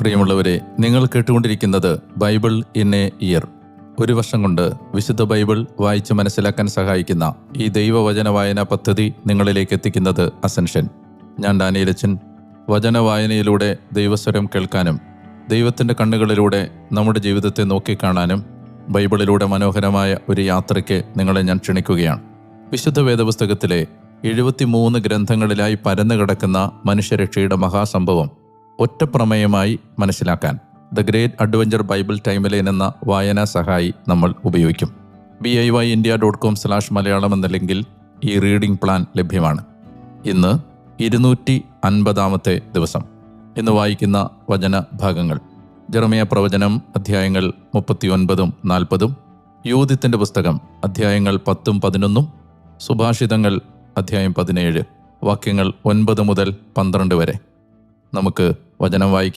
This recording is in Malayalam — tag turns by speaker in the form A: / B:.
A: പ്രിയമുള്ളവരെ, നിങ്ങൾ കേട്ടുകൊണ്ടിരിക്കുന്നത് ബൈബിൾ ഇൻ എ ഇയർ. ഒരു വർഷം കൊണ്ട് വിശുദ്ധ ബൈബിൾ വായിച്ച് മനസ്സിലാക്കാൻ സഹായിക്കുന്ന ഈ ദൈവവചന വായനാ പദ്ധതി നിങ്ങളിലേക്ക് എത്തിക്കുന്നത് അസെൻഷൻ. ഞാൻ ഡാനിയേലച്ചൻ. വചന വായനയിലൂടെ ദൈവസ്വരം കേൾക്കാനും ദൈവത്തിൻ്റെ കണ്ണുകളിലൂടെ നമ്മുടെ ജീവിതത്തെ നോക്കിക്കാണാനും ബൈബിളിലൂടെ മനോഹരമായ ഒരു യാത്രയ്ക്ക് നിങ്ങളെ ഞാൻ ക്ഷണിക്കുകയാണ്. വിശുദ്ധ വേദപുസ്തകത്തിലെ 73 ഗ്രന്ഥങ്ങളിലായി പരന്നു കിടക്കുന്ന മനുഷ്യരക്ഷയുടെ മഹാസംഭവം ഒറ്റപ്രമേയമായി മനസ്സിലാക്കാൻ the great adventure Bible timeline എന്ന വായനാ സഹായി നമ്മൾ ഉപയോഗിക്കും. BIYindia.com/മലയാളം എന്ന ലിങ്കിൽ ഈ റീഡിംഗ് പ്ലാൻ ലഭ്യമാണ്. ഇന്ന് 250-ാമത്തെ ദിവസം. ഇന്ന് വായിക്കുന്ന വചന ഭാഗങ്ങൾ: ജെറമ്യാ പ്രവചനം അധ്യായങ്ങൾ 39-40, യൂദിത്തിൻ്റെ പുസ്തകം അധ്യായങ്ങൾ 10-11, സുഭാഷിതങ്ങൾ അധ്യായം 17, വാക്യങ്ങൾ 9 മുതൽ 12 വരെ. നമുക്ക് വചനം വായിക്കാം.